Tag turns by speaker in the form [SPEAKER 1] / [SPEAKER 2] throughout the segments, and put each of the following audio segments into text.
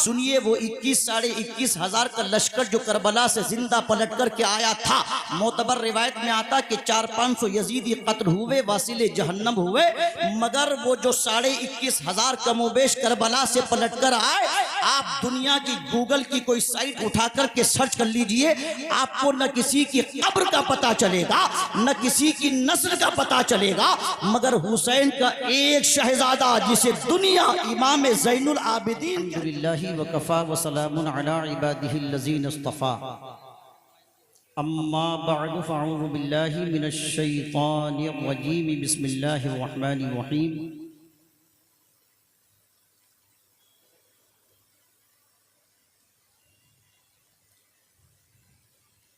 [SPEAKER 1] सुनिए वो 21 साढ़े 21 हजार का लश्कर जो करबला से जिंदा पलट कर के आया था, मोतबर रिवायत में आता कि 400-500 यजीदी कत्ल हुए, वासिले जहन्नम हुए, मगर वो जो 21.5 हजार कमोबेश करबला से पलट कर आए, आप दुनिया की गूगल की कोई साइट उठा करके सर्च कर लीजिए, आपको न किसी की कब्र का पता चलेगा, न किसी की नस्ल का पता चलेगा, मगर हुसैन का एक शहजादा जिसे दुनिया इमाम ज़ैनुल आबिदीन अल्हम्दुलिल्लाहि व कफ़ा व सलामुन अला इबादिहिल लज़ीना इस्तफ़ा अम्मा बअद फ़अऊज़ु बिल्लाहि मिनश शैतानिर रजीम बिस्मिल्लाहिर रहमानिर रहीम।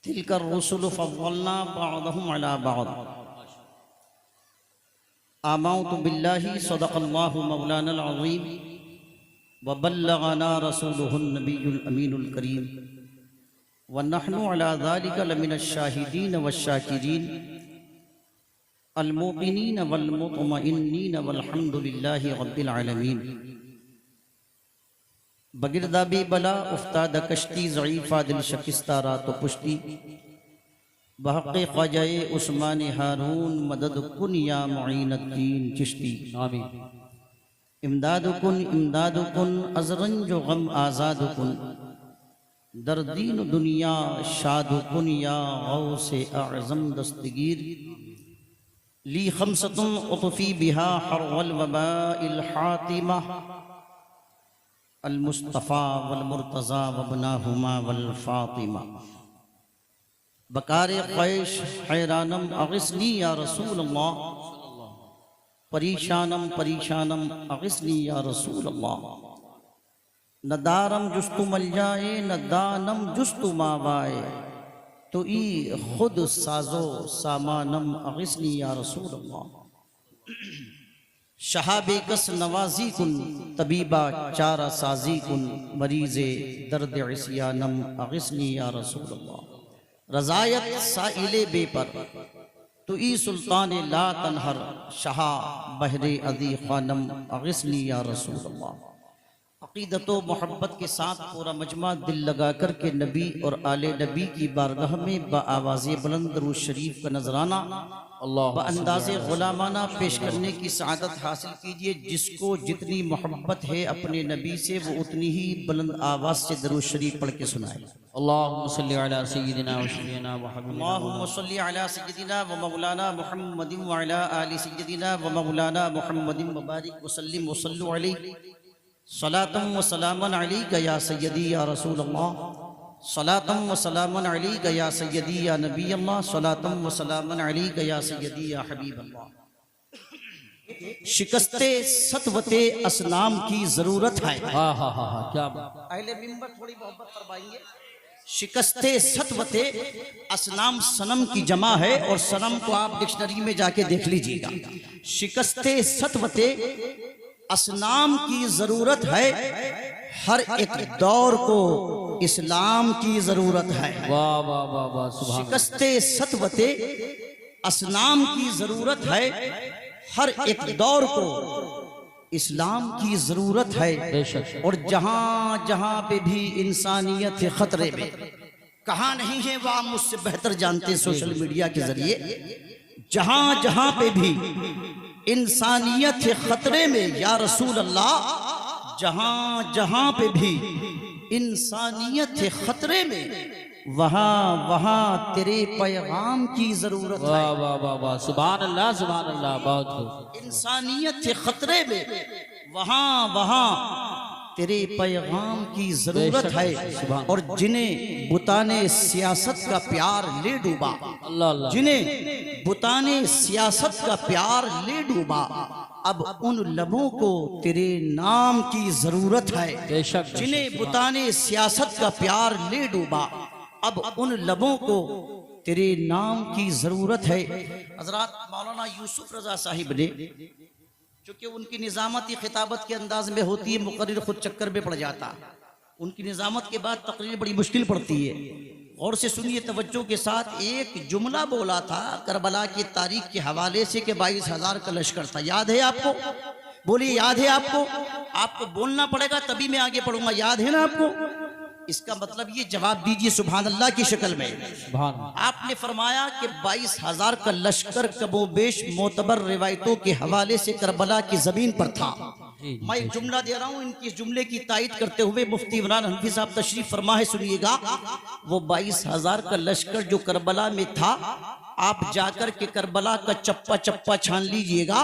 [SPEAKER 1] तिलकर रुसुल फ़ज़्ज़लना बअदहुम अला बअद। आमन्तु बिल्लाहि सदक़ल्लाहु मौलानल अज़ीम व बल्लगना रसूलुहुन नबियुल अमीनुल करीम व नहनु अला ज़ालिका लमिनश शाहिदीन वश्शाकिरीन अल मुक़िनीन वल मुतमइन्नीन वल्हम्दुलिल्लाहि रब्बिल आलमीन। बगिरदाबी बला उफ्ताद कश्ती ज़ईफ़ा दिल शकिस्ता रात पुश्ती बहक़े ख्वाजाए उस्मान हारून मदद कुन या मुईनुद्दीन चिश्ती। आमीन। इमदाद कुन अज़रंज गम आज़ाद कुन दर्दीन दुनिया शाद कुन या गौसे आज़म दस्तगीर ली खमसतुन उतफ़ी बिहा हर्वल वबाइल हातिमा अल मुस्तफ़ा वल मुर्तज़ा वबनाहुमा वल फातिमा। बकारे ख्वैश हैरानम अग़िस्नी या रसूल अल्लाह परीशानम परीशानम अग़िस्नी या रसूल अल्लाह। न दारम जुस्तु मल जाए न दानम जुस्तु मावाए तो ई खुद साजो सामानम अग़िस्नी या रसूल अल्लाह। शहाबे कस नवाजी कुन तबीबा चारा साजी कुन मरीज़े दर्द इस्यानम अग़िस्नी या रसूल अल्लाह। रज़ायत साइले बेपर तो ई सुल्तान ला तनहर शाह बहरे अदी ख़ानम अग़िस्नी या रसूल अल्लाह। अक़ीदत व मोहब्बत के साथ पूरा मजमा दिल लगा कर के नबी और आले नबी की बारगाह में बाआवाज़े बुलंद दरूद शरीफ का नजराना अंदाज़े ग़ुलामाना पेश करने की सआदत हासिल कीजिए। जिसको जितनी मोहब्बत है अपने नबी से वो उतनी ही बुलंद आवाज़ से दरूद शरीफ पढ़ के सुनाए। अल्लाहुम्मा सल्लि अला सय्यिदिना व शफीना व हबीबिना अल्लाहुम्मा सल्लि अला सय्यिदिना व मौलाना मुहम्मदिन व अला आलि सय्यिदिना व मौलाना मुहम्मदिन व बारिक व सल्लिम व सल्लु अलैहि सलातम व सलामन अलैका या सय्यदी या रसूल अल्लाह। सलातम व सलामन अलैका या सय्यदी या नबी अल्लाह। सलातम व सलामन अलैका या सय्यदी या हबीब अल्लाह। शिकस्ते सतवते असनाम की जरूरत है। क्या अहले मिंबर थोड़ी मोहब्बत फरमाएंगे। शिकस्ते सतवते असनाम सनम की जमा है और सनम को आप डिक्शनरी में जाके देख लीजिएगा। शिकस्ते सतवते असनाम की जरूरत है, हर एक दौर को इस्लाम की जरूरत है। वाह वाह वाह वाह। शिकस्ते सतवते असनाम की जरूरत है, हर एक दौर को इस्लाम की जरूरत है। और जहां जहां पे भी इंसानियत है खतरे में, कहाँ नहीं है वो आप मुझसे बेहतर जानते हैं सोशल मीडिया के जरिए। जहां जहां पे भी इंसानियत है खतरे में या रसूल अल्लाह, जहां जहां पे भी इंसानियत है खतरे में वहां वहां तेरे पैगाम की जरूरत है। वाह वाह वाह वाह। सुभान अल्लाह सुभान अल्लाह। बहुत इंसानियत है खतरे में वहां वहां तेरे पैगाम की जरूरत है। और जिन्हें बुताने सियासत का प्यार ले डूबा, जिन्हें बुताने सियासत का प्यार ले डूबा, अब उन लबों को तेरे नाम की जरूरत है। जिन्हें बुताने सियासत का प्यार ले डूबा, अब उन लबों को तेरे नाम की जरूरत है। हजरत मौलाना यूसुफ रजा साहिब ने, चूँकि उनकी निज़ामत खिताबत के अंदाज में होती है, मुकर्रिर खुद चक्कर में पड़ जाता। उनकी निज़ामत के बाद तकरीर बड़ी मुश्किल पड़ती है। और से सुनिए तवज्जो के साथ। एक जुमला बोला था करबला की तारीख के हवाले से कि 22,000 का लश्कर था, याद है आपको? बोलिए याद है आपको? आपको बोलना पड़ेगा तभी मैं आगे पढ़ूंगा। याद है ना आपको? इसका मतलब ये जवाब दीजिए सुभान अल्लाह की शक्ल में। आपने फरमाया कि 22,000 का लश्कर कबोबेश मोतबर रिवायतों के हवाले से करबला की जमीन पर था। मैं एक जुमला दे रहा हूं, इनकी जुमले की तायद करते हुए मुफ्ती इमरान हनफी साहब तशरीफ फरमा है, सुनिएगा। वो 22,000 का लश्कर जो करबला में था, आप जाकर के करबला का चप्पा चप्पा छान लीजिएगा,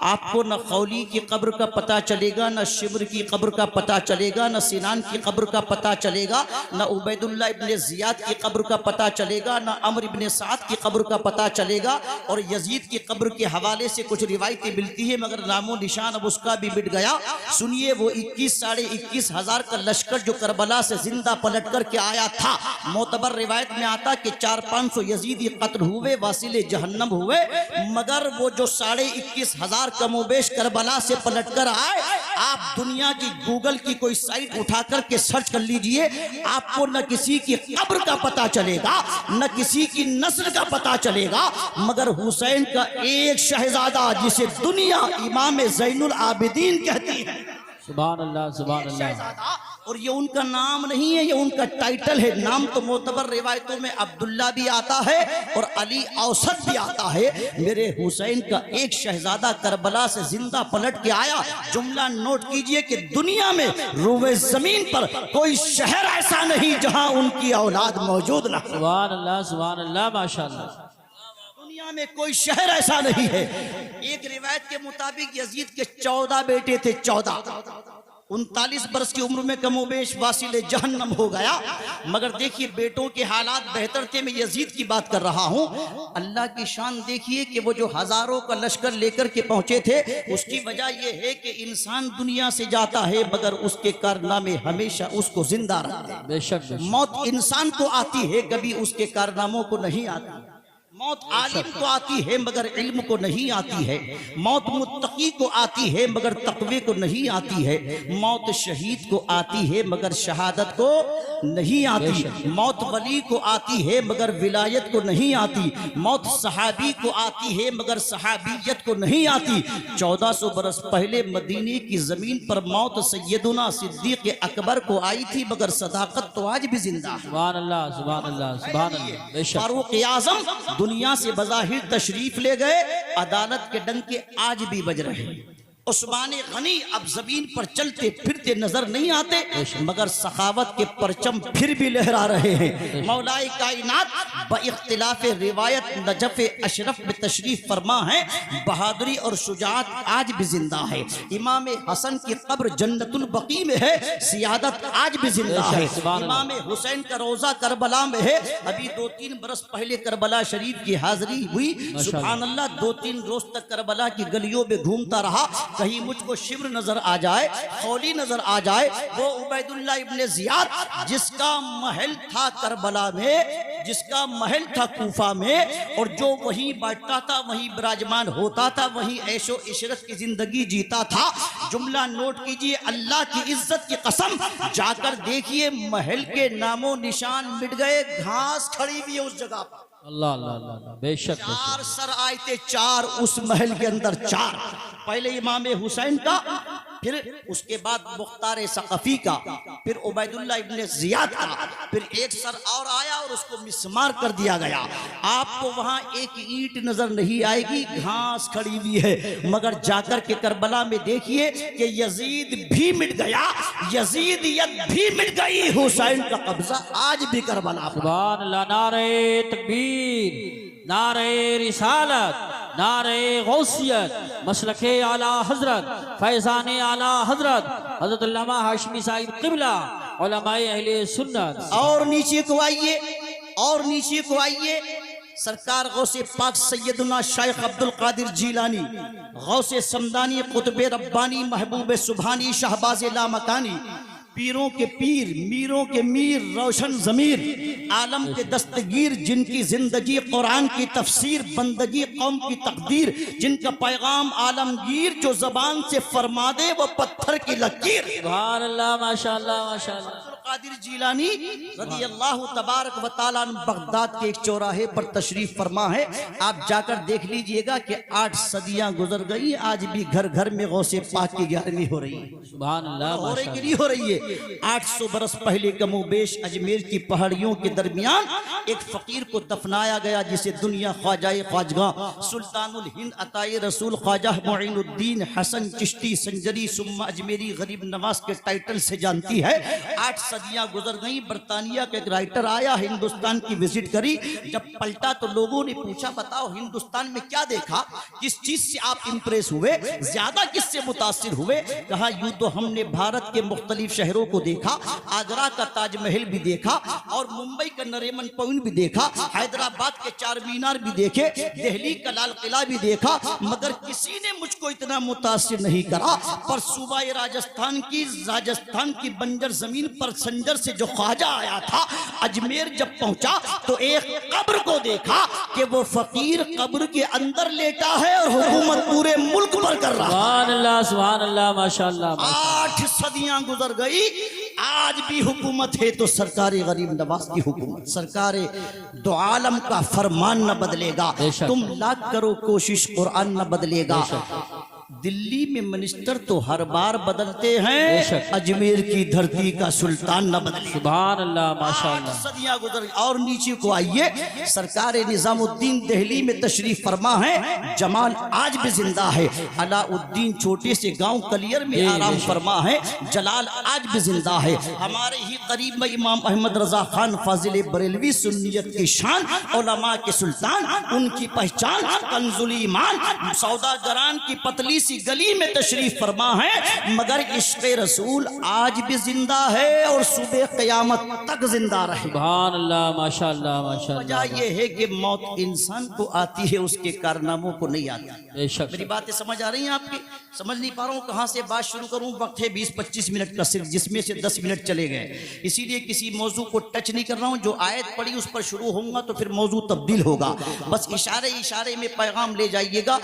[SPEAKER 1] आपको न खौली की कब्र का पता चलेगा, न शिमर की कब्र का पता चलेगा, न सिनान की कब्र का पता चलेगा, न उबैदुल्लाह इब्ने जियाद की कब्र का पता चलेगा, न अमर इब्ने साद की कब्र का पता चलेगा। और यजीद की कब्र के हवाले से कुछ रिवायतें मिलती है, मगर नामो निशान अब उसका भी मिट गया। सुनिए, वो 21 साढ़े 21,000 का लश्कर जो करबला से जिंदा पलट कर के आया था, मोतबर रिवायत में आता कि 400-500 यजीदी कत्ल हुए, वासिले जहन्नम हुए, मगर वो जो 21,500 कमोबेश करबला से पलट कर आए, आप दुनिया की गूगल की कोई साइट उठाकर के सर्च कर लीजिए, आपको न किसी की कब्र का पता चलेगा, न किसी की नस्ल का पता चलेगा, मगर हुसैन का एक शहजादा जिसे दुनिया इमाम ज़ैनुल आबिदीन कहती है।
[SPEAKER 2] सुभान अल्लाह, सुभान अल्लाह।
[SPEAKER 1] और ये उनका नाम नहीं है, ये उनका टाइटल है। नाम तो मोतबर रिवायतों में अब्दुल्ला भी आता है और अली औसत भी आता है। मेरे हुसैन का एक शहजादा करबला से जिंदा पलट के आया। जुमला नोट कीजिए कि दुनिया में रूए जमीन पर कोई शहर ऐसा नहीं जहां उनकी औलाद मौजूद ना।
[SPEAKER 2] सुभान अल्लाह, सुभान अल्लाह, माशाअल्लाह।
[SPEAKER 1] दुनिया में कोई शहर ऐसा नहीं है। एक रिवायत के मुताबिक यजीद के 14 बेटे थे, 14। 39 बरस की उम्र में कमोबेश वासिले जहन्नम हो गया। मगर देखिए, बेटों के हालात बेहतर थे। मैं यजीद की बात कर रहा हूँ। अल्लाह की शान देखिए कि वो जो हजारों का लश्कर लेकर के पहुंचे थे, उसकी वजह यह है कि इंसान दुनिया से जाता है मगर उसके कारनामे हमेशा उसको जिंदा रखते हैं।
[SPEAKER 2] बेशक
[SPEAKER 1] मौत इंसान को आती है, कभी उसके कारनामों को नहीं आती। मौत आलिम को आती है मगर इल्म को नहीं आती है। मौत मुत्तकी को आती है मगर तक़वे को नहीं आती है। मौत शहीद को आती है मगर शहादत को नहीं आती। मौत वली को आती है मगर विलायत को नहीं आती। मौत सहाबी को आती है मगर सहाबियत को नहीं आती। 1400 बरस पहले मदीने की जमीन पर मौत सैयदुना सिद्दीक़ अकबर को आई थी, मगर सदाकत तो आज भी जिंदा है।
[SPEAKER 2] सुभान अल्लाह, सुभान अल्लाह, सुभान अल्लाह।
[SPEAKER 1] फारूक आज़म दुनिया से बज़ाहिर तशरीफ ले गए, अदालत के डंके आज भी बज रहे हैं। उस्मान गनी अब जमीन पर चलते फिरते नजर नहीं आते, मगर सखावत के परचम फिर भी लहरा रहे हैं। मौलाए कायनात बइख्तिलाफ रिवायत नजफ अशरफ में तशरीफ फरमा है। बहादुरी और शुजाअत आज भी जिंदा है। इमाम हसन की कब्र जन्नतुल बकी में है, सियादत आज भी जिंदा है। इमाम हुसैन का रोजा करबला में है। अभी 2-3 बरस पहले करबला शरीफ की हाजिरी हुई। सुभान अल्लाह, 2-3 रोज तक करबला की गलियों में घूमता रहा। कहीं मुझको शिब्र नजर आ जाए, खौली नजर आ जाए। वो उबैदुल्लाह इब्ने जियाद जिसका महल था करबला में, जिसका महल था कूफा में, और जो वहीं बैठता था, वहीं विराजमान होता था, वहीं ऐशो इशरत की जिंदगी जीता था। जुमला नोट कीजिए, अल्लाह की इज्जत की कसम, जाकर देखिए महल के नामो निशान मिट गए, घास खड़ी हुई है उस जगह पर।
[SPEAKER 2] अल्लाह अल्लाह अल्लाह, बेशक।
[SPEAKER 1] 4 सर आए थे, 4 उस महल के अंदर, 4। पहले इमाम हुसैन का, फिर उसके बाद मुख्तार सक़फ़ी का, फिर उबैदुल्लाह इब्ने जियाद का, फिर एक सर और आया और उसको मिस्मार कर दिया गया। आपको वहां एक ईंट नजर नहीं आएगी, घास खड़ी हुई है। मगर जाकर के करबला में देखिए कि यजीद भी मिट गया, यजीदियत भी मिट गई। हुसैन का कब्जा आज भी करबला।
[SPEAKER 2] सुभान अल्लाह। नारे तकबीर, नारे रिसालत, नारे गौसियत, मसलके आला हजरत, फैजाने आला हजरत, हजरत अल्लामा हाशमी साहिब क़िबला, उलमाए अहले सुन्नत।
[SPEAKER 1] और नीचे को आइए, और नीचे को आइए। सरकार गौसे पाक सैयदुना शेख अब्दुल कादिर जीलानी, गौसे समदानी, कुतुबे रब्बानी, महबूब सुभानी, शहबाज लामकानी, पीरों के पीर, मीरों के मीर, रोशन जमीर, आलम के दस्तगीर, जिनकी जिंदगी कुरान की तफसीर, बंदगी कौम की तकदीर, जिनका पैगाम आलमगीर, जो जबान से फरमा दे वो पत्थर की लकीर।
[SPEAKER 2] सुभान अल्लाह, माशाअल्लाह, माशाअल्लाह।
[SPEAKER 1] कादिर जीलानी रज़ी अल्लाह तबारक व तआला अन्हु बगदाद के एक चौराहे पर तशरीफ फरमा है। आप जाकर देख लीजिएगा कि 8 सदियां गुजर गई, आज भी घर घर में गौसे पाक की 11वीं हो रही है।
[SPEAKER 2] सुभान अल्लाह,
[SPEAKER 1] हो रही कि नहीं हो रही है? 800 बरस पहले कमोबेश अजमेर की पहाड़ियों के दरमियान एक फकीर को दफनाया गया, जिसे दुनिया ख्वाजाए ख्वाजगा सुल्तानुल हिंद अताए रसूल ख्वाजा मुइनुद्दीन हसन चिश्ती संजरी सुम्मा अजमेरी गरीब नवाज के टाइटल से जानती है। 8 सदियां गुजर गई। बर्तानिया का एक राइटर आया, हिंदुस्तान की विजिट करी। जब पलटा तो लोगों ने पूछा, बताओ हिंदुस्तान में क्या देखा, किस चीज से आप इंप्रेस हुए, ज्यादा किससे मुतासिर हुए? कहा, यूं तो हमने भारत के मुख्तलिफ शहरों को देखा, आगरा का ताजमहल भी देखा और मुंबई का नरीमन पॉइंट भी देखा, हैदराबाद के 4 मीनार भी देखे, दिल्ली का लाल किला भी देखा, मगर किसी ने मुझको इतना मुतासिर नहीं करा। पर सूबा राजस्थान की बंजर जमीन पर संजर से जो ख्वाजा आया था, अजमेर जब पहुंचा तो एक कब्र को देखा कि वो फकीर कब्र के अंदर लेटा है और हुकूमत पूरे मुल्क पर कर रहा है।
[SPEAKER 2] सुभान अल्लाह, माशाअल्लाह।
[SPEAKER 1] 8 सदियां गुजर गई, आज भी हुकूमत है तो सरकार गरीब नवाज की हुकूमत। सरकार दो आलम का फरमान न बदलेगा, तुम लाख करो कोशिश कुरान न बदलेगा। दिल्ली में मिनिस्टर तो हर बार बदलते हैं, अजमेर की धरती का सुल्तान न बदले।
[SPEAKER 2] सुभान अल्लाह, माशाअल्लाह।
[SPEAKER 1] सदियां गुजर। और नीचे को आइए, सरकार निजामुद्दीन दिल्ली में तशरीफ फरमा है, जमाल आज भी जिंदा है। अलाउद्दीन छोटे से गांव कलियर में आराम फरमा है, जलाल आज भी जिंदा है। हमारे ही करीब में इमाम अहमद रजा खान फाजिल बरेलवी सुन्नियत की शान, उलमा के सुल्तान, उनकी पहचान कंजुल ईमान, सौदागरान की पतली सी गली में तशरीफ फरमा है, मगर इश्क़ रसूल आज भी जिंदा है और सुबह क़यामत तक जिंदा रहे।
[SPEAKER 2] सुभान अल्लाह, माशाअल्लाह, माशाअल्लाह।
[SPEAKER 1] वजह यह है कि मौत इंसान को आती है, उसके कारनामों को नहीं आती।
[SPEAKER 2] बेशक।
[SPEAKER 1] मेरी बातें समझ आ रही हैं आपकी? समझ नहीं पा रहा हूँ कहाँ से बात शुरू करूँ। वक्त है 20-25 मिनट का सिर्फ, जिसमें से 10 मिनट चले गए, इसीलिए किसी मौजू को टच नहीं कर रहा हूँ। जो आयत पड़ी उस पर शुरू होऊंगा तो फिर मौजू तब्दील होगा। बस इशारे इशारे में पैगाम ले जाइएगा।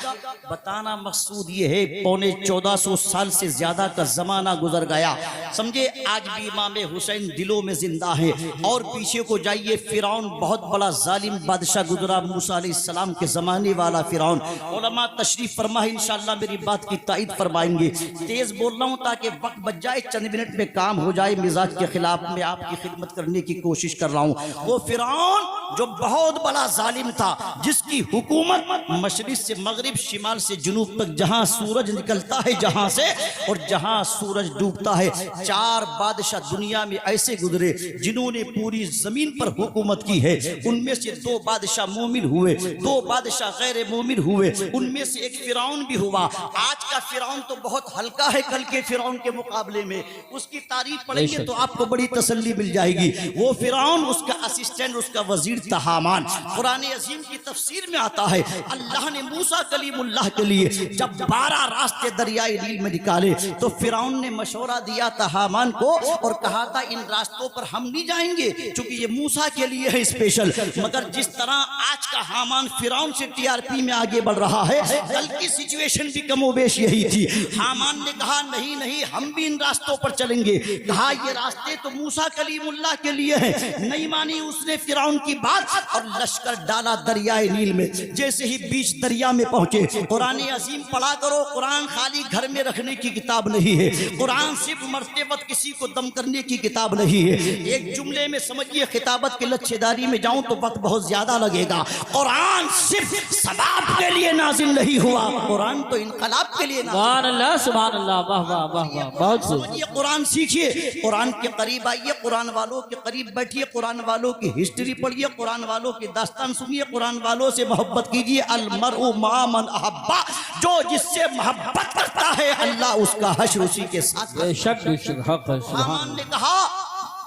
[SPEAKER 1] बताना मकसूद ये है, 1450 साल से ज्यादा का जमाना गुजर गया, समझे। आज भी इमाम हुसैन दिलों में जिंदा है। और पीछे को जाइए, फिरौन बहुत बड़ा जालिम बादशाह गुजरा, मूसा अलैहिस्सलाम के जमाने वाला फिरौन। उलमा तशरीफ फरमा, इंशाअल्लाह मेरी बात की ताईद फरमाएंगे। तेज बोल रहा हूँ ताकि वक्त बच जाए, चंद मिनट में काम हो जाए। मिजाज के खिलाफ में आपकी खिदमत करने की कोशिश कर रहा हूँ। वो फिरौन जो बहुत बड़ा जालिम था, जिसकी हुकूमत मशरिक से मगरिब, शिमाल से जुनूब तक, जहाँ सूरज निकलता है जहाँ से और जहाँ सूरज डूबता है, 4 बादशाह दुनिया में ऐसे गुजरे जिन्होंने पूरी जमीन पर हुकूमत की है। उनमें से 2 बादशाह मोमिन हुए, 2 बादशाह गैर मोमिन हुए, उनमें से एक फिरौन भी हुआ। आज का फिरौन तो बहुत हल्का है कल के फिरौन के मुकाबले में। उसकी तारीफ पढ़ेंगे तो आपको बड़ी तसल्ली मिल जाएगी। वो फिरौन, उसका असिस्टेंट, उसका वजीर था हामान। कुरान अजीम की तफसीर में आता है, अल्लाह ने मूसा कलीमुल्लाह के लिए जब 12 रास्ते दरियाई नील में निकाले तो फिरौन ने मशवरा दिया था हामान को और कहा था इन रास्तों पर हम नहीं जाएंगे क्योंकि ये मूसा के लिए है स्पेशल। मगर जिस तरह आज का हामान फिरौन से टीआरपी में आगे बढ़ रहा है, कल की सिचुएशन भी कमोबेश यही थी। हामान ने कहा नहीं नहीं, हम भी इन रास्तों पर चलेंगे। कहा ये रास्ते तो मूसा कलीमुल्लाह के लिए है। नहीं मानी उसने फिरौन की बात और लश्कर डाला दरियाए नील में। जैसे ही बीच दरिया में पहुंचे, कुरान अजीम पढ़ा करो। कुरान खाली घर में रखने की किताब नहीं है, कुरान सिर्फ मरते वक्त किसी को दम करने की किताब नहीं है। एक जुमले में समझिए, खिताबत की लच्छेदारी में जाऊं तो वक्त बहुत ज्यादा लगेगा। कुरान सिर्फ सबाब के लिए नाजिल नहीं हुआ, कुरान तो इनकलाब के लिए।
[SPEAKER 2] सुभान अल्लाह, सुभान अल्लाह, वाह वाह वाह वाह, बहुत
[SPEAKER 1] समझिए, कुरान सीखिए, कुरान के करीब आइए, कुरान वालों के करीब बैठिए, कुरान वालों की हिस्ट्री पढ़िए, कुरान वालों की दास्तान सुनिए, कुरान वालों से मोहब्बत कीजिए। अलमरउ मा मन अहब्बा, जो जिससे मोहब्बत करता है अल्लाह उसका हश्र उसी के साथ।
[SPEAKER 2] बेशक बेशक, हक है।
[SPEAKER 1] हामान ने कहा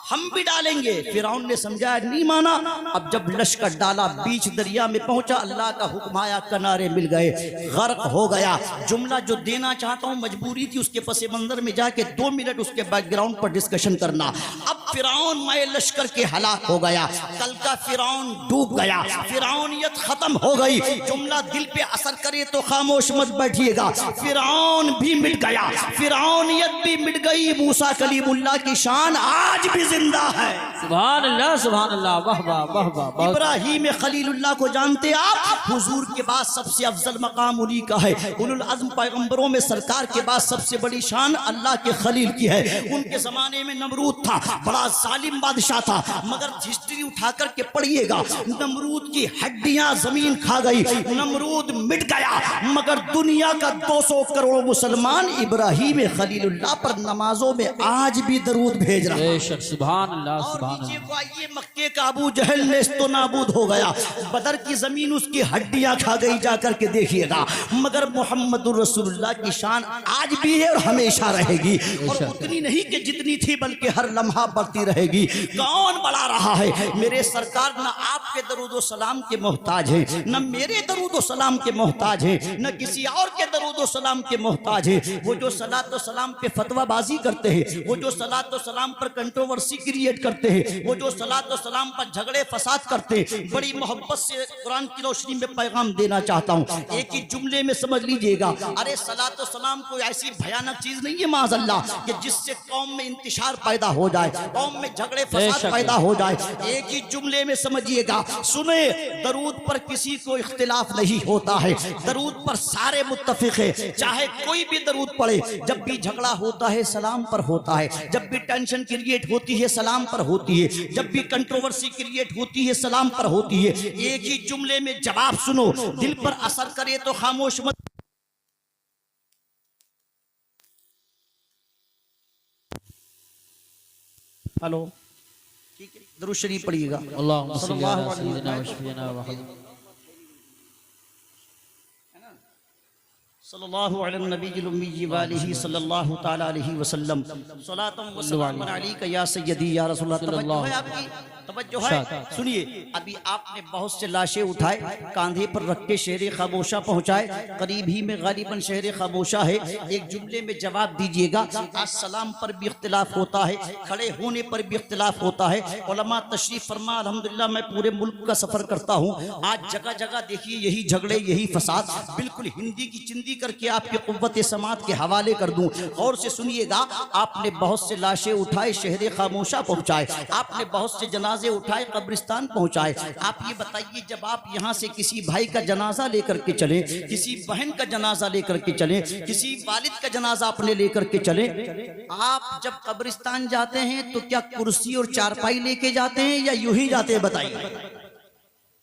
[SPEAKER 1] हम भी डालेंगे। फिरौन ने समझाया, नहीं माना। अब जब लश्कर डाला, बीच दरिया में पहुंचा, अल्लाह का हुक्म आया, किनारे मिल गए, गर्क हो गया। जुमला जो देना चाहता हूं, मजबूरी थी उसके पस मंजर में जाके 2 मिनट उसके बैकग्राउंड पर डिस्कशन करना। अब फिरौन मैं लश्कर के हलाक हो गया, कल का फिरौन डूब गया, फिरौनियत खत्म हो गई। जुमला दिल पे असर करे तो खामोश मत बैठिएगा, फिरौन भी मिट गया, फिरौनियत भी मिट गई। मूसा कलीमुल्लाह की शान आज भी जिंदा है।
[SPEAKER 2] सुभान अल्लाह, सुभान अल्लाह, वाह वाह वाह वाह।
[SPEAKER 1] इब्राहीम खलीलुल्लाह को जानते आप? हुजूर के बाद सबसे अफजल मकाम उन्हीं का है। उलुल अज़्म पैगंबरों में सरकार के बाद सबसे बड़ी शान अल्लाह के खलील की है। उनके जमाने में नमरूद था, बड़ा जालिम बादशाह था, मगर हिस्ट्री उठा कर के पढ़िएगा, नमरूद की हड्डियां जमीन खा गई, नमरूद मिट गया, मगर दुनिया का 200 करोड़ मुसलमान इब्राहीम खलीलुल्लाह पर नमाजों में आज भी दरूद भेज रहा है।
[SPEAKER 2] सुभान अल्लाह, सुभान अल्लाह।
[SPEAKER 1] ये मक्के का अबू जहल नेस्तो नाबूद हो गया, बदर की जमीन उसकी हड्डियां खा गई, जाकर के देखिएगा, मगर मोहम्मदुर रसूलुल्लाह की शान आज भी है और हमेशा रहेगी, और उतनी नहीं कि जितनी थी बल्कि हर लम्हा बढ़ती रहेगी। कौन बढ़ा रहा है? मेरे सरकार न आपके दरूदो सलाम के मोहताज है, न मेरे दरूदो सलाम के मोहताज है, न किसी और के दरूदो सलाम के मोहताज है। वो जो सलातो सलाम पे फतवाबाजी करते हैं, वो जो सलातो सलाम पर कंट्रोवर्सी क्रिएट करते हैं, वो जो सलातो सलाम पर झगड़े फसाद करते हैं, बड़ी मोहब्बत से कुरान की रोशनी में पैगाम देना चाहता हूँ। एक ही जुमले में समझ लीजिएगा, अरे सलातो सलाम कोई ऐसी भयानक चीज नहीं है माज़अल्लाह कि जिससे कौम में इंतशार पैदा हो जाए, कौम में झगड़े फसाद पैदा हो जाए। एक ही जुमले में समझिएगा, सुने, दरूद पर किसी को इख्तिलाफ नहीं होता है, दरूद पर सारे मुत्तफिक है, चाहे कोई भी दरूद पढ़े। जब भी झगड़ा होता है सलाम पर होता है, जब भी टेंशन क्रिएट होती है सलाम पर होती है, जब भी कंट्रोवर्सी क्रिएट होती है सलाम पर होती है। एक ही जुमले में जवाब सुनो, दिल पर असर करे तो खामोश मत। हेलो, ठीक है, दुरूद शरीफ पढ़िएगा।
[SPEAKER 2] अल्लाहुम्मा सल्ली अला सय्यिदिना व शफीना व हबीबिना
[SPEAKER 1] सल्लल्लाहु अलैहि नबील उम्मी व आलिहि सल्लल्लाहु तआला अलैहि वसल्लम। सलातम व सलाम अलैका या सय्यदी या रसूलल्लाह। तवज्जो है आपकी, तवज्जो है। सुनिए, अभी आपने बहुत से लाशें उठाए, कांधे पर रख के शहर खामोशा पहुंचाए, करीब ही में गालिबन शहर खामोशा है। एक जुमले में जवाब दीजिएगा। आज सलाम पर भी इख्तिलाफ होता है, खड़े होने पर भी इख्तिलाफ होता है। उलमा तशरीफ फरमा, अल्हम्दुलिल्लाह मैं पूरे मुल्क का सफर करता हूँ, आज जगह जगह देखिए यही झगड़े, यही फसाद, बिल्कुल हिंदी की चिंदी करके आपके कुव्वत समात के हवाले कर दूं। और से सुनिएगा, आपने बहुत से लाशें उठाए, शहर खामोशा पहुंचाए, आपने बहुत से जनाजे उठाए, कब्रिस्तान पहुंचाए। आप ये बताइए, जब आप यहाँ से किसी भाई का जनाजा लेकर के चले, किसी बहन का जनाजा लेकर के चले, किसी वालिद का जनाजा अपने लेकर के चले, आप जब कब्रिस्तान जाते हैं तो क्या कुर्सी और चारपाई लेके जाते हैं या यूं ही जाते हैं? बताइए,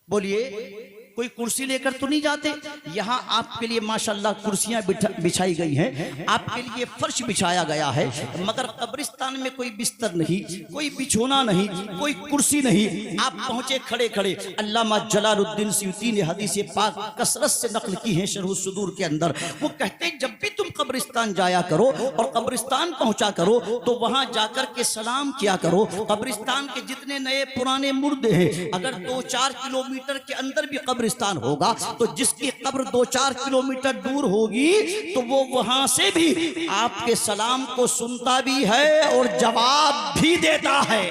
[SPEAKER 1] बोलिए। कोई कुर्सी लेकर तो नहीं जाते। यहाँ आपके लिए माशाल्लाह कुर्सियां बिछाई गई हैं, आपके लिए फर्श बिछाया गया है, मगर कब्रिस्तान में कोई बिस्तर नहीं, कोई बिछोना नहीं, कोई कुर्सी नहीं। आप पहुंचे खड़े खड़े। अल्लामा जलालुद्दीन सयूती ने हदीस पाक कसरत से नकल की है शरह सुदूर के अंदर। वो कहते हैं, जब भी तुम कब्रिस्तान जाया करो और कब्रिस्तान पहुंचा करो तो वहां जाकर के सलाम किया करो। कब्रिस्तान के जितने नए पुराने मुर्दे हैं, अगर 2-4 किलोमीटर के अंदर भी कब्रिस्तान होगा तो जिसकी कब्र 2-4 किलोमीटर दूर होगी तो वो वहां से भी आपके सलाम को सुनता भी है और जवाब भी देता है।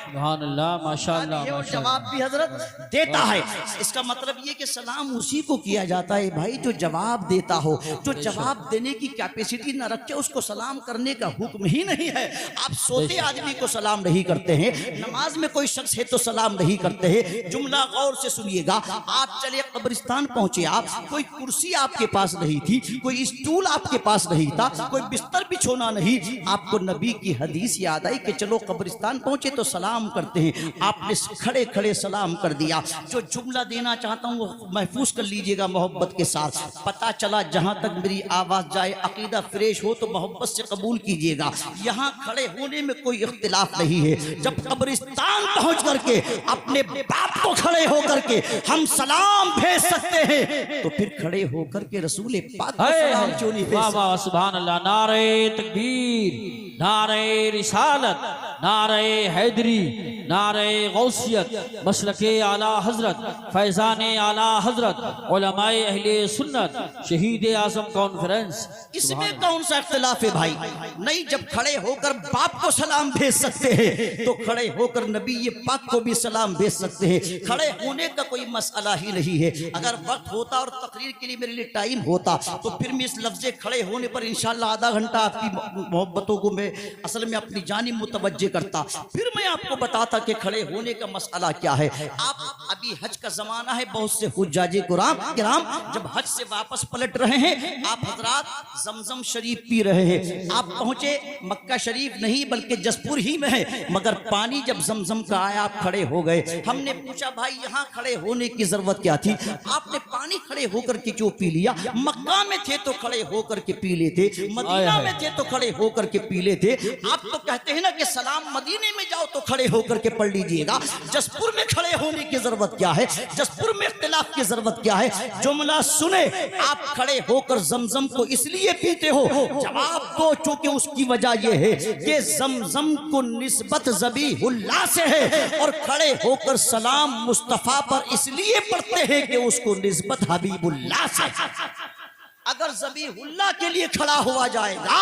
[SPEAKER 2] सुभान अल्लाह, माशाअल्लाह,
[SPEAKER 1] और जवाब भी हजरत देता है। इसका मतलब ये कि सलाम उसी को किया जाता है भाई जो जवाब देता हो। जो जवाब देने की कैपेसिटी न रखे उसको सलाम करने का हुक्म ही नहीं है। आप सोते आदमी को सलाम नहीं करते हैं, नमाज में कोई शख्स है तो सलाम नहीं करते हैं। जुमला गौर से सुनिएगा। आप चले कब्रिस्तान पहुंचे, आप कोई कुर्सी आपके पास नहीं थी, कोई स्टूल आपके पास नहीं था, कोई बिस्तर बिछोना नहीं। आपको नबी की हदीस याद आई कि चलो कब्रिस्तान पहुंचे तो सलाम करते हैं। आपने खड़े खड़े सलाम कर दिया। जो जुमला देना चाहता हूं वो महफूज कर लीजिएगा मोहब्बत के साथ। पता चला जहां तक मेरी आवाज जाए, अकीदा फ्रेश हो तो मोहब्बत से कबूल कीजिएगा। यहां खड़े होने में कोई इख्तिलाफ नहीं है। जब कब्रिस्तान पहुंच करके अपने बाप को खड़े होकर के हम सलाम भेज सकते हैं तो फिर खड़े होकर के रसूल पाक को सलाम क्यों नहीं भेज सकते?
[SPEAKER 2] सुभान अल्लाह, नारे तकबीर, नारे रिसालत, नारे हैदरी, नारे गौसियत, मसलके आला हजरत, फैजान आला हजरत, उलमाए अहले सुन्नत, शहीद आजम कॉन्फ्रेंस।
[SPEAKER 1] इसमें कौन सा इख्तिलाफ है भाई? नहीं, जब खड़े होकर बाप को सलाम भेज सकते हैं तो खड़े होकर नबी ये पाक को भी सलाम भेज सकते हैं। खड़े होने का कोई मसला ही नहीं है। अगर वक्त होता और तकरीर के लिए मेरे लिए टाइम होता तो फिर मैं इस लफ्ज़े खड़े होने पर इंशाल्लाह आधा घंटा आपकी मोहब्बतों को मैं असल में अपनी जानिब मुतवज्जे करता। फिर मैं आपको बताता कि खड़े होने का मसला क्या है। आप अभी हज का जमाना है, बहुत से हुज्जाजे किराम जब हज से वापस पलट रहे हैं, आप हजरात जमजम शरीफ पी रहे हैं। आप पहुंचे मक्का शरीफ नहीं बल्कि जसपुर ही में है, मगर पानी जब जमजम का आया आप खड़े हो गए। हमने पूछा भाई यहाँ खड़े होने की जरूरत क्या थी? आपने पानी खड़े होकर के क्यों पी लिया? मक्का में थे तो खड़े होकर के पी लेते, मदीना में थे तो खड़े होकर के पी लेते। आप तो कहते हैं ना कि सलाम मदीने में जाओ तो खड़े होकर के पढ़ लीजिएगा। जसपुर में खड़े होने की जरूरत क्या है? जसपुर में इख्तिलाफ की जरूरत क्या है? जुमला सुने, आप खड़े होकर जमजम को इसलिए पीते हो, जवाब दो चूंकि उसकी वजह यह है कि जमजम को निस्बत ज़बीहुल्लाह से है और खड़े होकर सलाम मुस्तफा पर इसलिए पढ़ते हैं कि उसको निस्बत हबीबुल्लाह से। अगर ज़बीहुल्लाह के लिए खड़ा हुआ जाएगा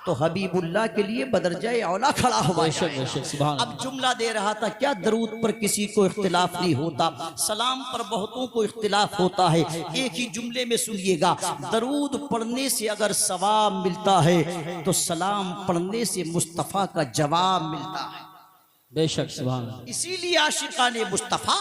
[SPEAKER 1] तो हबीबुल्लाह के लिए बदरजाए औला खड़ा हुआ जाएगा। अब जुमला दे रहा था, क्या दरूद पर किसी को इख्तिलाफ नहीं होता? सलाम पर बहुतों को इख्तिलाफ होता है। एक ही जुमले में सुनिएगा, दरूद पढ़ने से अगर सवाब मिलता है तो सलाम पढ़ने से मुस्तफ़ा का जवाब मिलता है।
[SPEAKER 2] बेशक सुभान अल्लाह।
[SPEAKER 1] इसीलिए आशिकाने मुस्तफ़ा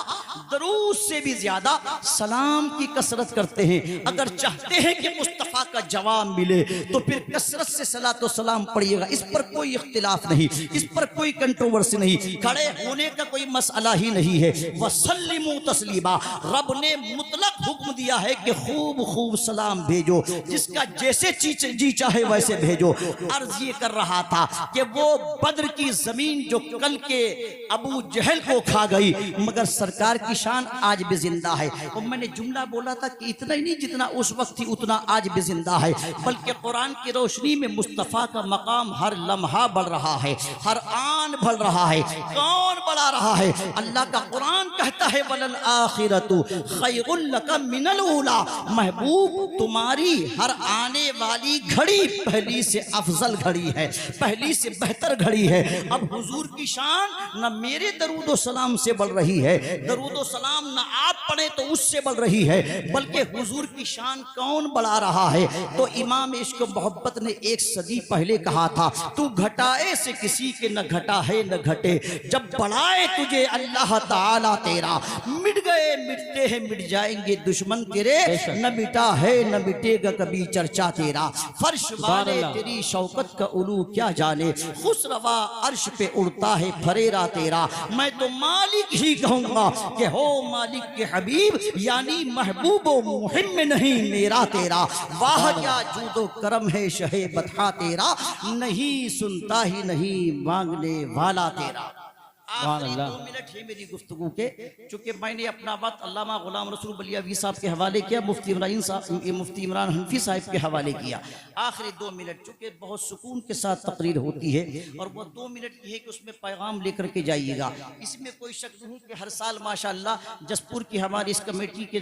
[SPEAKER 1] दरूद से भी ज्यादा सलाम की कसरत करते हैं। अगर चाहते हैं कि मुस्तफ़ा का जवाब मिले तो फिर कसरत से सलातो सलाम पढ़िएगा। इस पर कोई इख्तिलाफ नहीं, इस पर कोई कंट्रोवर्सी नहीं, खड़े होने का कोई मसला ही नहीं है। वसल्लिमू तस्लीमा, रब ने मुतलक हुक्म दिया है कि खूब खूब सलाम भेजो, जिसका जैसे जी चाहे वैसे भेजो। अर्ज ये कर रहा था कि वो बद्र की जमीन जो कल के अबू जहल को खा गई, मगर सरकार की शान आज भी जिंदा है। और मैंने जुमला बोला था कि इतना ही नहीं, जितना उस वक्त थी उतना आज भी जिंदा है, बल्कि कुरान की रोशनी में मुस्तफ़ा का मकाम हर लम्हा बढ़ रहा है, हर आन बढ़ रहा है। कौन बढ़ा रहा है? अल्लाह का कुरान कहता है वलल आखिरतु खैरुल लका मिनल ऊला, महबूब तुम्हारी हर आने वाली घड़ी पहली से अफजल घड़ी है, पहली से बेहतर घड़ी है। अब हुजूर की शान न मेरे दरूदो सलाम से बढ़ रही है, दरूदो सलाम न आप पढ़े तो उससे बढ़ रही है, बल्कि हुजूर की शान कौन बढ़ा रहा है? तो इमाम इश्क मोहब्बत ने 1 सदी पहले कहा था, तू घटाए से किसी के न घटा है न घटे, जब बढ़ाए तुझे अल्लाह ताला तेरा, मिट गए मिटते हैं मिट जाएंगे दुश्मन तेरे, न मिटा है न मिटेगा कभी चर्चा तेरा। फर्श वाले तेरी शौकत का उलू क्या जाने, खुसरवा अर्श पे उड़ता है फरेरा तेरा। मैं तो मालिक ही कहूंगा कि हो मालिक के हबीब, यानी महबूब मुहिम में नहीं मेरा तेरा। वाह क्या जूदो करम है शहे बता तेरा, नहीं सुनता ही नहीं मांगने वाला तेरा। आखिरी 2 मिनट है मेरी गुफ्तगू के, चूंकि मैंने अपना वक्त अल्लामा गुलाम रसूल बलियावी साहब के हवाले किया, मुफ्ती इमरान हनफी साहब के हवाले किया। आखिरी 2 मिनट, चूंकि बहुत सुकून के साथ तकरीर होती है और वो 2 मिनट की है कि उसमें पैगाम लेकर के जाइएगा। इसमें कोई शक नहीं कि हर साल माशाअल्लाह जसपुर की हमारी इस कमेटी के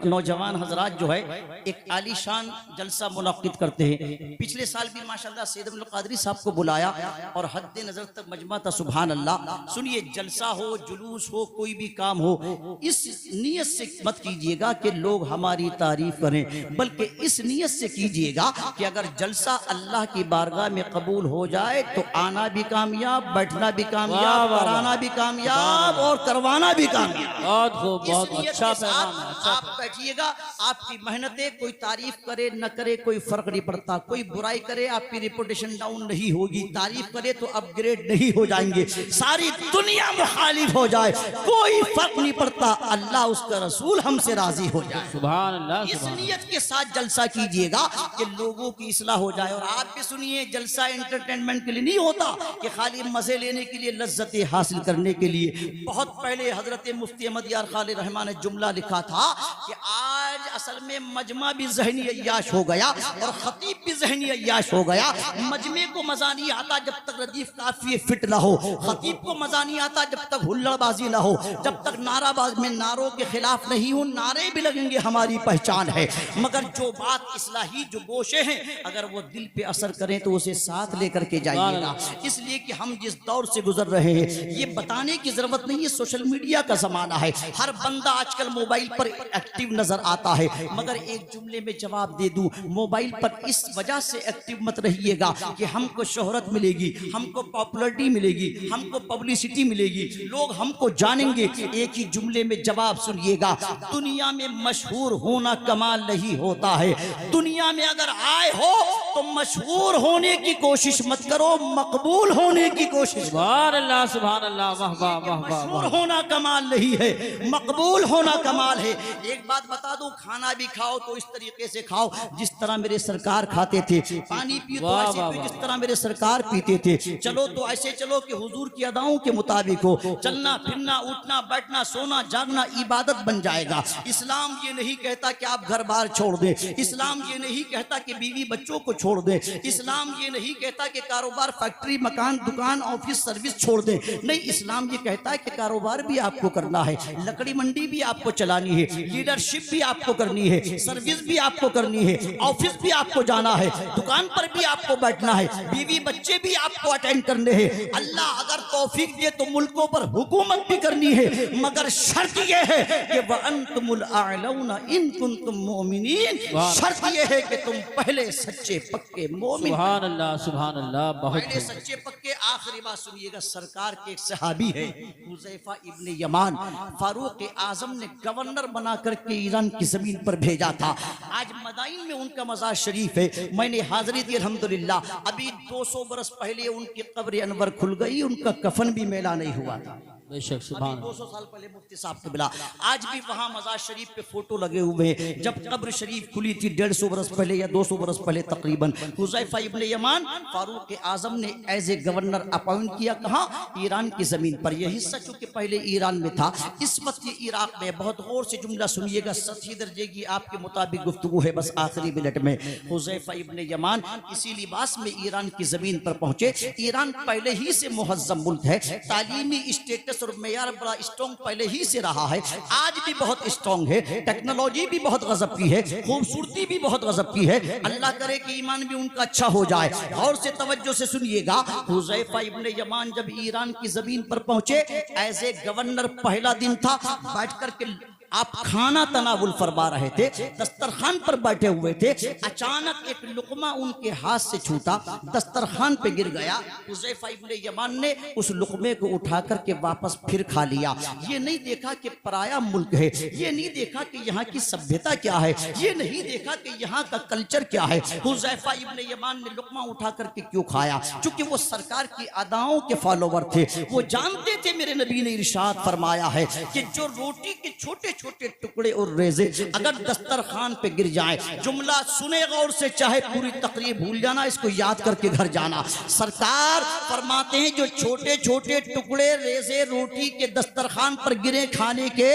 [SPEAKER 1] नौजवान हजरात जो है एक आलीशान जलसा मुनक्किद करते हैं। पिछले साल भी माशाअल्लाह सैयद अब्दुल कादरी साहब को बुलाया और हद नजर तक मजमा था। सुभान अल्लाह। सुनिए, जलसा हो, जुलूस हो, कोई भी काम हो, इस नीयत से मत कीजिएगा कि लोग हमारी तारीफ करें, बल्कि इस नीयत से कीजिएगा कि अगर जलसा अल्लाह की बारगाह में कबूल हो जाए तो आना भी कामयाब, बैठना भी कामयाब, कराना भी कामयाब और करवाना भी कामयाब। बहुत अच्छा पैगाम है। आप बैठिएगा, आपकी मेहनतें कोई तारीफ करे न करे कोई फर्क नहीं पड़ता, कोई बुराई करे आपकी रिपुटेशन डाउन नहीं होगी, तारीफ करे तो अपग्रेड नहीं हो जाएंगे। सारी दुनिया मुखालिफ हो जाए, कोई फर्क नहीं पड़ता, अल्लाह उसका रसूल हमसे राजी हो जाए।
[SPEAKER 2] सुभान अल्लाह।
[SPEAKER 1] इस नियत के साथ जलसा कीजिएगा कि लोगों की इस्लाह हो जाए। और आप भी सुनिए, जलसा एंटरटेनमेंट के लिए नहीं होता कि खाली मजे लेने के लिए, लज्जतें हासिल करने के लिए। बहुत पहले हजरत मुफ्ती अहमद यार खालिद रहमान ने जुमला लिखा था कि आज असल में मजमा भी ज़हनी अय्याश हो गया और खतीब भी ज़हनी अय्याश हो गया। मजमे को मजा नहीं आता जब तक रदीफ काफिए फिट ना हो, खतीब को मजा नहीं आता जब तक हुल्लड़बाजी ना हो, जब तक नाराबाज में नारों के खिलाफ नहीं हूं। नारे भी लगेंगे, हमारी पहचान है, मगर जो बात इस्लाही, जो गोशे हैं, अगर वो दिल पे असर करें तो उसे साथ लेकर के जाइएगा। इसलिए कि हम जिस दौर से गुजर रहे हैं, ये बताने की जरूरत नहीं है, सोशल मीडिया का जमाना है, हर बंदा आजकल मोबाइल पर एक्टिव नजर आता है। मगर एक जुमले में जवाब दे दूं, मोबाइल पर इस वजह से एक्टिव मत रहिएगा कि हमको शोहरत मिलेगी, हमको पॉपुलरिटी मिलेगी, हमको पब्लिसिटी मिलेगी, लोग हमको जानेंगे। एक ही जुमले में जवाब सुनिएगा, दुनिया में मशहूर होना कमाल नहीं होता है। दुनिया में अगर आए हो तो मशहूर होने की कोशिश मत करो, मकबूल होने की कोशिश।
[SPEAKER 2] सुभान अल्लाह, सुभान अल्लाह, वाह वाह वाह वाह।
[SPEAKER 1] मशहूर होना कमाल नहीं है, मकबूल होना कमाल है। एक बात बता दूं, खाना भी खाओ तो इस तरीके से खाओ जिस तरह मेरे सरकार खाते थे, पानी पियो तो ऐसे पियो जिस तरह मेरे सरकार पीते थे, चलो तो ऐसे चलो कि हुजूर की अदाओं के मुताबिक हो। चलना फिरना, उठना बैठना, सोना जागना इबादत बन जाएगा। इस्लाम ये नहीं कहता कि आप घर बार छोड़ दें, इस्लाम ये नहीं कहता कि बीवी बच्चों को छोड़ दें, इस्लाम ये नहीं कहता कि कारोबार, फैक्ट्री, मकान, दुकान, ऑफिस, सर्विस छोड़ दें। नहीं, इस्लाम ये कहता है कि कारोबार भी आपको करना है, लकड़ी मंडी भी आपको चलानी है, लीडरशिप भी आपको करनी है, सर्विस भी आपको करनी है, ऑफिस भी आपको जाना है, दुकान पर भी आपको बैठना है, बीवी बच्चे भी आपको अटेंड करने हैं। अल्लाह अगर तौफीक दे तो मुल्कों पर हुकूमत भी करनी है, मगर शर्त यह है कि वअंतुमुल अअलौना इन कुंतुम मुमिनीन। शर्त यह है कि तुम पहले सच्चे पक्के मोमिन।
[SPEAKER 2] सुभान अल्लाह, सुभान अल्लाह, बहुत
[SPEAKER 1] पहले सच्चे पक्के। आखिरी बात सुनिएगा, सरकार के एक सहाबी है हुज़ैफा इब्ने यमान, फारूक आजम ने गवर्नर बना करके ईरान की जमीन पर भेजा था। आज मदाइन में उनका मज़ार शरीफ है, मैंने हाजिरी दी अल्हम्दुलिल्लाह। अभी 200 बरस पहले उनकी कब्र अनवर खुल गई, उनका कफन भी मेला नहीं हुआ था।
[SPEAKER 2] बेशक, सुभान
[SPEAKER 1] 200 साल पहले मुफ्ती साहब के बिला, आज भी वहां मज़ार शरीफ पे फोटो लगे हुए हैं। जब कब्र शरीफ खुली थी 150 बरस पहले या 200 बरस पहले तकरीबन, हुज़ैफा इब्ने यमान फारूक आजम ने एज ए गवर्नर अपॉइंट किया। कहाँ? ईरान की जमीन पर। यह हिस्सा चूंकि पहले ईरान में था, इस वक्त ये इराक में। बहुत गौर से जुमला सुनिएगा, सतही दर्जे की आपके मुताबिक गुफ्तगू है, बस आखिरी मिनट में। हुज़ैफा इब्ने यमान इसी लिबास में ईरान की जमीन पर पहुंचे। ईरान पहले ही से मुहज्जम मुल्क है, तालीमी स्टेटस और मेयार बड़ा स्ट्रॉन्ग पहले ही से रहा है, आज भी बहुत स्ट्रॉन्ग है, टेक्नोलॉजी भी बहुत गजब की है, खूबसूरती भी बहुत गजब की है। अल्लाह करे कि ईमान भी उनका अच्छा हो जाए। और से तवज्जो से सुनिएगा, हुज़ैफा इब्ने यमान जब ईरान की जमीन पर पहुंचे एज ए गवर्नर, पहला दिन था, बैठ करके आप खाना तनावुल फरमा रहे थे, दस्तरखान पर बैठे हुए थे, अचानक एक लुकमा उनके हाथ से छूटा, दस्तरखान पे गिर गया। हुज़ैफा इब्ने यमान ने उस लुकमे को उठा करके वापस फिर खा लिया। ये नहीं देखा कि पराया मुल्क है, ये नहीं देखा कि यहाँ की सभ्यता क्या है, ये नहीं देखा कि यहाँ का कल्चर क्या है। हुज़ैफा इब्ने यमान ने लुकमा उठा करके क्यों खाया? चूंकि वो सरकार की अदाओं के फॉलोवर थे, वो जानते थे मेरे नबी ने इरशाद फरमाया है कि जो रोटी के छोटे छोटे टुकड़े और रेजे अगर दस्तरखान पे गिर जाए, जुमला सुने गौर से, चाहे पूरी तकरीर भूल जाना, इसको याद करके घर जाना। सरकार फरमाते हैं जो छोटे छोटे टुकड़े रेजे रोटी के दस्तरखान पर गिरे खाने के,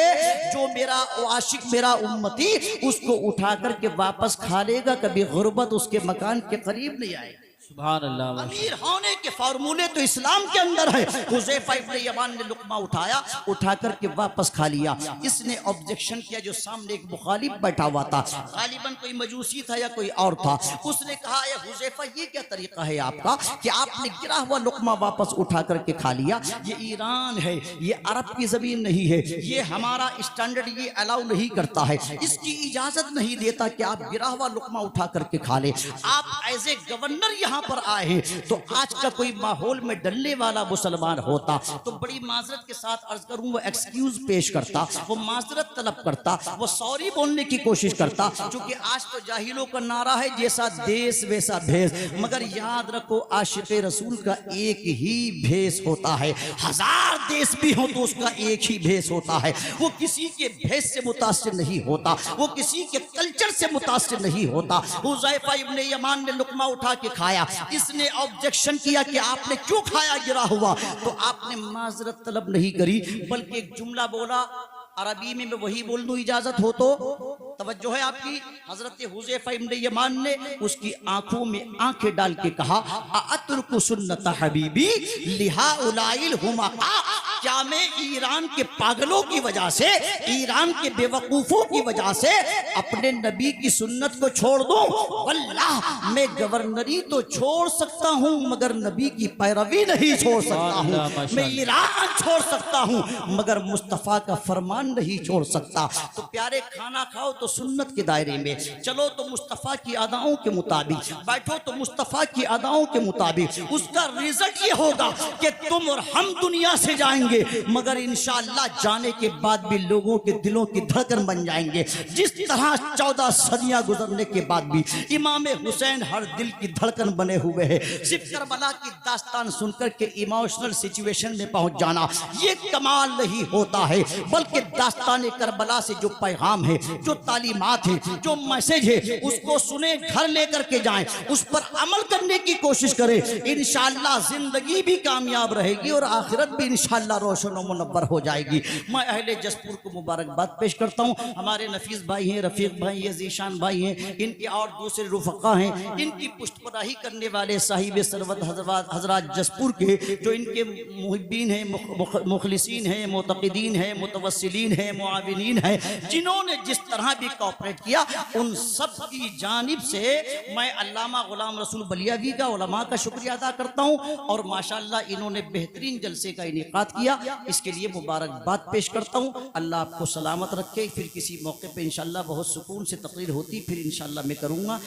[SPEAKER 1] जो मेरा आशिक, मेरा उम्मती उसको उठा करके वापस खा लेगा, कभी गुर्बत उसके मकान के करीब नहीं आएगा।
[SPEAKER 2] सुभान अल्लाह।
[SPEAKER 1] अमीर होने के फार्मूले तो इस्लाम के अंदर है। हुज़ैफा इब्ने यमान ने लुकमा उठाया, उठा करके वापस खा लिया। इसने ऑब्जेक्शन किया, जो सामने एक मुखालिफ बैठा हुआ था, गालिबन कोई मजूसी था या कोई और था। उसने कहा, ये हुज़ैफा ये क्या तरीका है आपका कि आपने गिरा हुआ लुकमा वापस उठा करके खा लिया? ये ईरान है, ये अरब की जमीन नहीं है, ये हमारा स्टैंडर्ड ये अलाउ नहीं करता है, इसकी इजाजत नहीं देता कि आप गिरा हुआ लुकमा उठा करके खा ले। आप एज ए गवर्नर यहाँ यहाँ पर आए हैं। तो आज का कोई माहौल में डलने वाला मुसलमान होता तो बड़ी माजरत के साथ अर्ज करूं, वो एक्सक्यूज पेश करता, वो माजरत तलब करता, वो सॉरी बोलने की कोशिश करता। क्योंकि आज तो जाहिलों का नारा है जैसा देश वैसा भेष, मगर याद रखो आशिक़े रसूल का एक ही भेष होता है। हजार देश भी हो तो उसका एक ही भेष होता है। वो किसी के भेष से मुतासिर नहीं होता, वो किसी के कल्चर से मुतासिर नहीं होता। हुज़ैफा इब्ने यमान ने लुकमा उठा के खाया, इसने ऑब्जेक्शन किया कि आपने क्यों खाया गिरा हुआ, तो आपने माजरत तलब नहीं करी बल्कि एक जुमला बोला। अरबी में मैं वही बोल दूं इजाजत हो तो तवज्जो है आपकी। हजरत हुज़ैफा इब्ने यमान ने उसकी आंखों में आंखें डाल के कहा, अतरुकु सुन्नत हबीबी लिहाउलाइल हुमाका, क्या मैं ईरान के पागलों की वजह से, ईरान के बेवकूफों की वजह से अपने नबी की सुन्नत को छोड़ दूं? वल्लाह मैं गवर्नरी तो छोड़ सकता हूं मगर नबी की पैरवी नहीं छोड़ सकता हूं। मैं ईरान छोड़ सकता हूं मगर मुस्तफा का फरमान नहीं छोड़ सकता। तो प्यारे खाना खाओ तो सुन्नत के दायरे में, चलो तो मुस्तफा की अदाओं के मुताबिक, बैठो तो मुस्तफा की अदाओं के मुताबिक। उसका रिजल्ट ये होगा कि तुम और हम दुनिया से जाएंगे मगर इंशाअल्लाह जाने के बाद भी लोगों के दिलों की धड़कन बन जाएंगे। जिस तरह 14 सदियां गुजरने के बाद भी इमाम हुसैन हर दिल की धड़कन बने हुए हैं। सिर्फ करबला की दास्तान सुनकर के इमोशनल सिचुएशन में पहुंच जाना ये कमाल नहीं होता है, बल्कि दास्तान करबला से जो पैगाम है, जो तालीमात है, जो मैसेज है, उसको सुने, घर लेकर के जाएं, उस पर अमल करने की कोशिश करें। इंशाअल्लाह जिंदगी भी कामयाब रहेगी और आखिरत भी इंशाअल्लाह रोशन और मुनव्वर हो जाएगी। मैं अहले जसपुर को मुबारकबाद पेश करता हूँ। हमारे नफीस भाई हैं, रफीक भाई हैं, ज़ीशान भाई हैं, इनके और दूसरे रुफ़क़ा हैं, इनकी पुष्टपराही करने वाले साहिब सरवत हज़रात जसपुर के, जो इनके मुहिब्बीन हैं, मुखलिसीन हैं, मुतक़िदीन हैं, मुतवस्सिलीन हैं, मुआविनीन हैं, जिन्होंने जिस तरह भी कोऑपरेट किया, उन सब की जानिब से मैं अल्लामा गुलाम रसूल बलियावी का, उलमा का शुक्रिया अदा करता हूँ। और माशाअल्लाह इन्होंने बेहतरीन जलसे का इनेकाद किया, इसके लिए मुबारकबाद पेश करता हूँ। अल्लाह आपको सलामत रखे। फिर किसी मौके पे इंशाअल्लाह बहुत सुकून से तकरीर होती फिर इंशाअल्लाह मैं करूँगा।